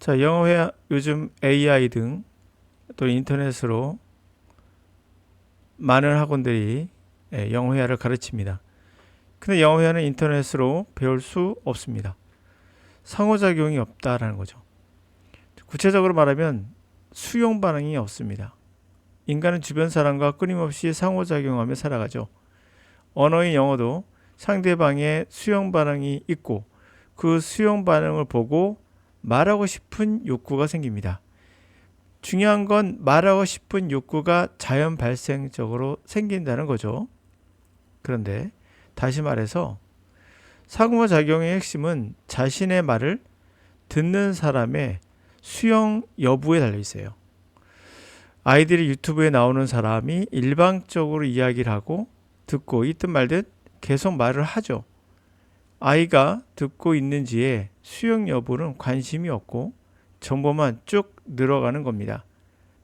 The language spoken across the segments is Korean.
자, 영어회 요즘 AI 등 또 인터넷으로 많은 학원들이 영어회화를 가르칩니다. 근데 영어회화는 인터넷으로 배울 수 없습니다. 상호작용이 없다라는 거죠. 구체적으로 말하면 수용 반응이 없습니다. 인간은 주변 사람과 끊임없이 상호작용하며 살아가죠. 언어인 영어도 상대방의 수용 반응이 있고 그 수용 반응을 보고 말하고 싶은 욕구가 생깁니다. 중요한 건 말하고 싶은 욕구가 자연 발생적으로 생긴다는 거죠. 그런데 다시 말해서 상호작용의 핵심은 자신의 말을 듣는 사람의 수용 여부에 달려 있어요. 아이들이 유튜브에 나오는 사람이 일방적으로 이야기를 하고 듣고 있든 말든 계속 말을 하죠. 아이가 듣고 있는지에 수용 여부는 관심이 없고 정보만 쭉 늘어가는 겁니다.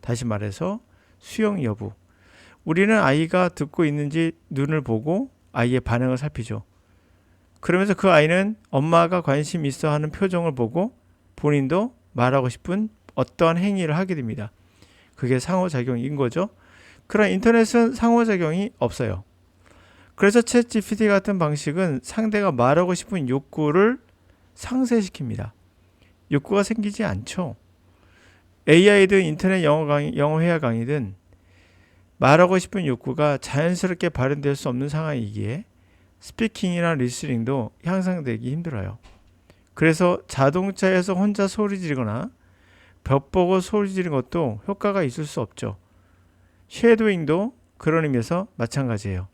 다시 말해서 수용 여부. 우리는 아이가 듣고 있는지 눈을 보고 아이의 반응을 살피죠. 그러면서 그 아이는 엄마가 관심 있어 하는 표정을 보고 본인도 말하고 싶은 어떠한 행위를 하게 됩니다. 그게 상호작용인 거죠. 그러나 인터넷은 상호작용이 없어요. 그래서 챗 GPT 같은 방식은 상대가 말하고 싶은 욕구를 상쇄시킵니다. 욕구가 생기지 않죠. AI든 인터넷 영어 회화 강의든 말하고 싶은 욕구가 자연스럽게 발현될 수 없는 상황이기에 스피킹이나 리스닝도 향상되기 힘들어요. 그래서 자동차에서 혼자 소리 지르거나 벽 보고 소리 지르는 것도 효과가 있을 수 없죠. 쉐도잉도 그런 의미에서 마찬가지예요.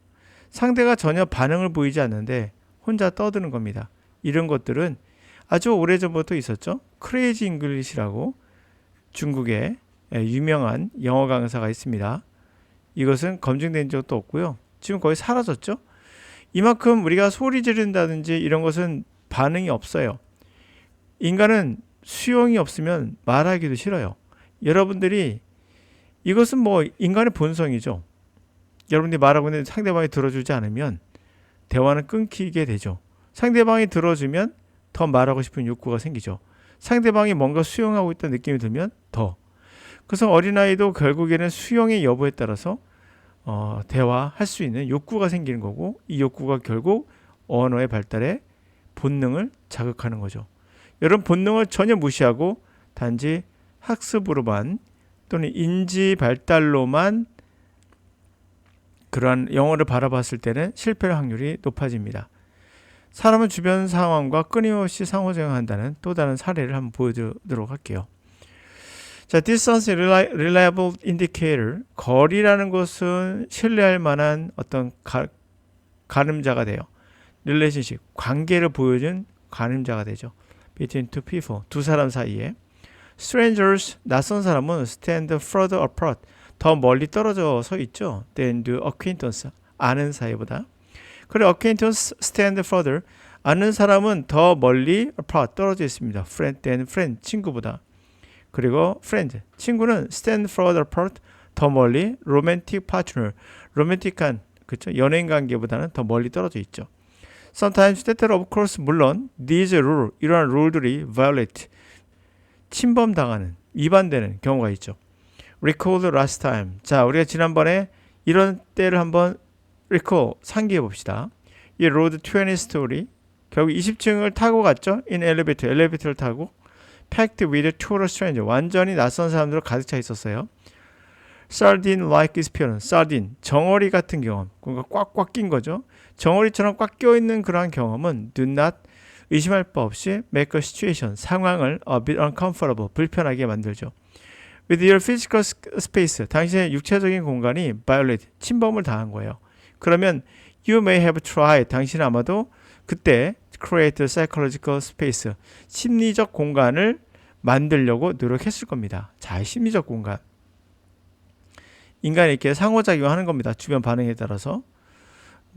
상대가 전혀 반응을 보이지 않는데 혼자 떠드는 겁니다. 이런 것들은 아주 오래전부터 있었죠. 크레이지 잉글리시라고 중국의 유명한 영어 강사가 있습니다. 이것은 검증된 적도 없고요. 지금 거의 사라졌죠. 이만큼 우리가 소리 지른다든지 이런 것은 반응이 없어요. 인간은 수용이 없으면 말하기도 싫어요. 여러분들이 이것은 뭐 인간의 본성이죠. 여러분들이 말하고 있는데 상대방이 들어주지 않으면 대화는 끊기게 되죠. 상대방이 들어주면 더 말하고 싶은 욕구가 생기죠. 상대방이 뭔가 수용하고 있다는 느낌이 들면 더. 그래서 어린아이도 결국에는 수용의 여부에 따라서 대화할 수 있는 욕구가 생기는 거고 이 욕구가 결국 언어의 발달에 본능을 자극하는 거죠. 여러분 본능을 전혀 무시하고 단지 학습으로만 또는 인지 발달로만 그러한 영어를 바라봤을 때는 실패 확률이 높아집니다. 사람은 주변 상황과 끊임없이 상호작용한다는 또 다른 사례를 한번 보여드리도록 할게요. 자, distance reliable indicator. 거리라는 것은 신뢰할 만한 어떤 가늠자가 돼요. relationship, 관계를 보여준 가늠자가 되죠. between two people, 두 사람 사이에. strangers, 낯선 사람은 stand further apart, 더 멀리 떨어져 서 있죠. than do acquaintance, 아는 사이보다. 그리고 acquaintance stand further, 아는 사람은 더 멀리 apart, 떨어져 있습니다. friend than friend, 친구보다. 그리고 friend, 친구는 stand further apart, 더 멀리. romantic partner, 로맨틱한, 그렇죠? 연예인 관계보다는 더 멀리 떨어져 있죠. sometimes, 때때로 of course, 물론 these rule, 이러한 룰들이 violate, 침범당하는, 위반되는 경우가 있죠. recall the last time. 자, 우리가 지난번에 이런 때를 한번 recall, 상기해 봅시다. 이 road 20 story, 결국 20층을 타고 갔죠. in elevator, 엘리베이터를 타고 packed with total stranger, 완전히 낯선 사람들로 가득 차 있었어요. sardine-like experience, sardine, 정어리 같은 경험, 그러니까 꽉꽉 낀 거죠. 정어리처럼 꽉 껴있는 그러한 경험은 do not, 의심할 바 없이 make a situation, 상황을 a bit uncomfortable, 불편하게 만들죠. with your physical space, 당신의 육체적인 공간이 violate, 침범을 당한 거예요. 그러면 you may have tried, 당신은 아마도 그때 create a psychological space, 심리적 공간을 만들려고 노력했을 겁니다. 자, 심리적 공간. 인간이 이렇게 상호작용하는 겁니다. 주변 반응에 따라서.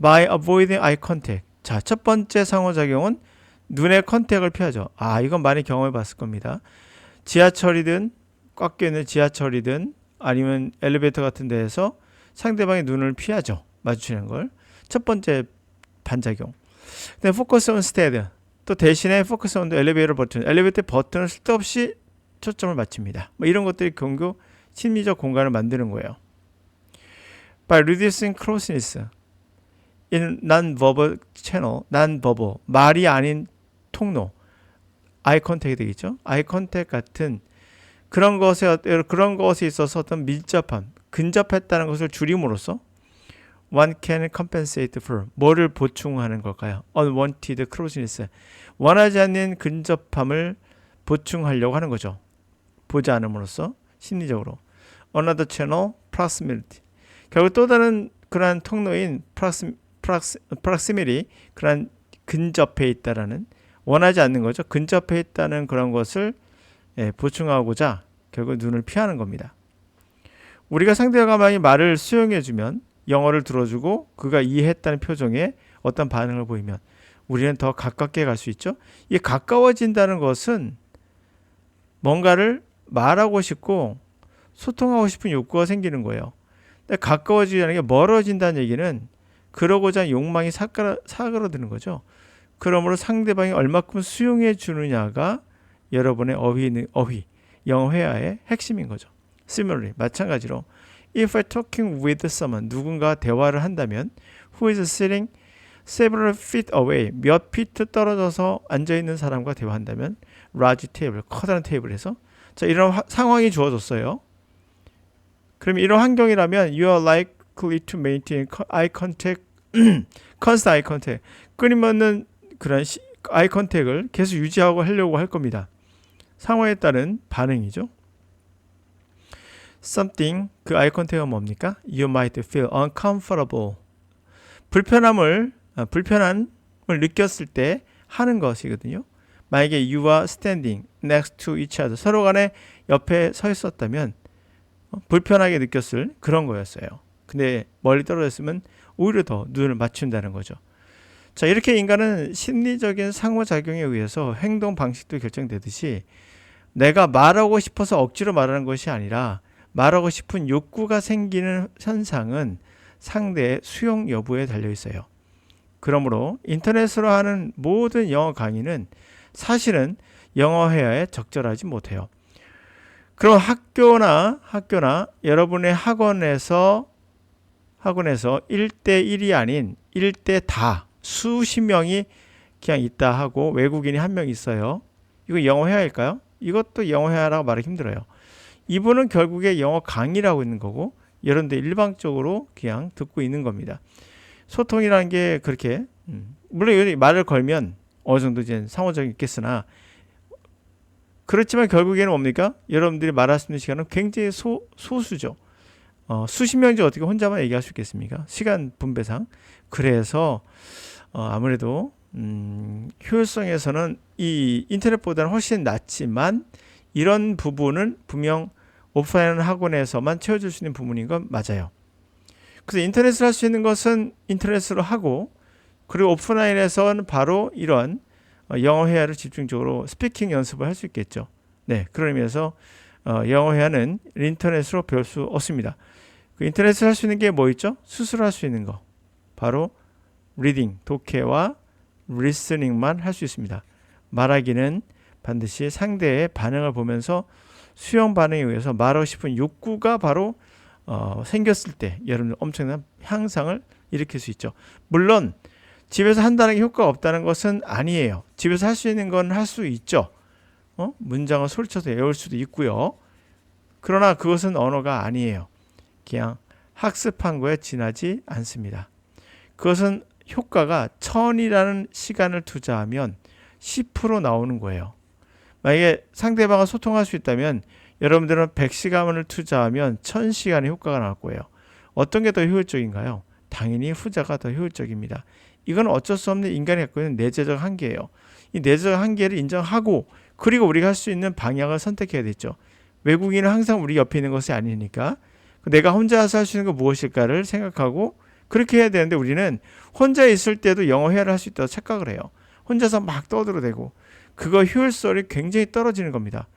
by avoiding eye contact. 자, 첫 번째 상호작용은 눈의 컨택을 피하죠. 아, 이건 많이 경험해 봤을 겁니다. 지하철이든 꽉 껴있는 지하철이든 아니면 엘리베이터 같은 데에서 상대방의 눈을 피하죠. 마주치는 걸. 첫 번째 반작용. 근데 focus on instead. 또 대신에 focus on the elevator 버튼. 엘리베이터 버튼을 쓸데없이 초점을 맞춥니다. 뭐 이런 것들이 결국 심리적 공간을 만드는 거예요. By reducing closeness in non-verbal channel, non-verbal, 말이 아닌 통로, eye contact 되겠죠? eye contact 같은 그런 것에 있어서 어떤 밀접함, 근접했다는 것을 줄임으로써 one can compensate for, 뭐를 보충하는 걸까요? unwanted closeness, 원하지 않는 근접함을 보충하려고 하는 거죠. 보지 않음으로써 심리적으로. another channel, proximity, 결국 또 다른 그러한 통로인 proximity, 그러한 근접해 있다라는, 원하지 않는 거죠. 근접해 있다는 그런 것을 보충하고자 결국 눈을 피하는 겁니다. 우리가 상대방이 말을 수용해주면, 영어를 들어주고 그가 이해했다는 표정에 어떤 반응을 보이면 우리는 더 가깝게 갈 수 있죠. 이 가까워진다는 것은 뭔가를 말하고 싶고 소통하고 싶은 욕구가 생기는 거예요. 근데 가까워지는 게 멀어진다는 얘기는 그러고자 욕망이 사그러드는 거죠. 그러므로 상대방이 얼마큼 수용해 주느냐가 여러분의 어휘, 영어 회화의 핵심인 거죠. Similarly, 마찬가지로 if I talking with someone, 누군가 대화를 한다면 who is sitting several feet away, 몇 피트 떨어져서 앉아있는 사람과 대화한다면 large table, 커다란 테이블에서, 자, 이런 상황이 주어졌어요. 그럼 이런 환경이라면 you are likely to maintain eye contact, constant eye contact, 끊임없는 그런 eye contact을 계속 유지하고 하려고 할 겁니다. 상황에 따른 반응이죠. something, 그 eye contact가 뭡니까? You might feel uncomfortable, 불편함을 느꼈을 때 하는 것이거든요. 만약에 you are standing next to each other, 서로 간에 옆에 서 있었다면 불편하게 느꼈을 그런 거였어요. 근데 멀리 떨어졌으면 오히려 더 눈을 맞춘다는 거죠. 자, 이렇게 인간은 심리적인 상호작용에 의해서 행동 방식도 결정되듯이 내가 말하고 싶어서 억지로 말하는 것이 아니라 말하고 싶은 욕구가 생기는 현상은 상대의 수용 여부에 달려 있어요. 그러므로 인터넷으로 하는 모든 영어 강의는 사실은 영어 회화에 적절하지 못해요. 그럼 학교나 여러분의 학원에서 1대1이 아닌 1대 다 수십 명이 그냥 있다 하고 외국인이 한 명 있어요. 이거 영어 회화일까요? 이것도 영어 회화라고 말하기 힘들어요. 이분은 결국에 영어 강의라고 있는 거고 여러분들 일방적으로 그냥 듣고 있는 겁니다. 소통이라는 게 그렇게 물론 말을 걸면 어느 정도 이제 상호작용이 있겠으나 그렇지만 결국에는 뭡니까? 여러분들이 말할 수 있는 시간은 굉장히 소수죠. 수십 명이지 어떻게 혼자만 얘기할 수 있겠습니까? 시간 분배상. 그래서 아무래도 효율성에서는 이 인터넷보다는 훨씬 낫지만 이런 부분은 분명 오프라인 학원에서만 채워줄 수 있는 부분인 건 맞아요. 그래서 인터넷을 할 수 있는 것은 인터넷으로 하고 그리고 오프라인에서는 바로 이런 영어 회화를 집중적으로 스피킹 연습을 할 수 있겠죠. 네, 그런 의미에서 영어 회화는 인터넷으로 배울 수 없습니다. 그 인터넷을 할 수 있는 게 뭐 있죠? 스스로 할 수 있는 거. 바로 리딩, 독해와 리스닝만 할 수 있습니다. 말하기는 반드시 상대의 반응을 보면서 수용 반응에 의해서 말하고 싶은 욕구가 바로 생겼을 때 여러분들 엄청난 향상을 일으킬 수 있죠. 물론 집에서 한다는 게 효과가 없다는 것은 아니에요. 집에서 할 수 있는 건 할 수 있죠. 문장을 소리쳐서 외울 수도 있고요. 그러나 그것은 언어가 아니에요. 그냥 학습한 거에 지나지 않습니다. 그것은 효과가 1000이라는 시간을 투자하면 10% 나오는 거예요. 만약에 상대방과 소통할 수 있다면 여러분들은 100시간을 투자하면 1000시간의 효과가 나올 거예요. 어떤 게 더 효율적인가요? 당연히 후자가 더 효율적입니다. 이건 어쩔 수 없는 인간이 갖고 있는 내재적 한계예요. 이 내재적 한계를 인정하고 그리고 우리가 할 수 있는 방향을 선택해야 되죠. 외국인은 항상 우리 옆에 있는 것이 아니니까 내가 혼자서 할 수 있는 건 무엇일까를 생각하고 그렇게 해야 되는데 우리는 혼자 있을 때도 영어 회화를 할 수 있다고 착각을 해요. 혼자서 막 떠들어대고 그거 효율성이 굉장히 떨어지는 겁니다.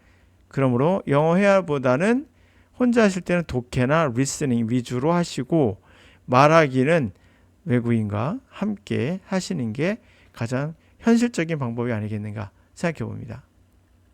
그러므로 영어 회화보다는 혼자 하실 때는 독해나 리스닝 위주로 하시고 말하기는 외국인과 함께 하시는 게 가장 현실적인 방법이 아니겠는가 생각해 봅니다.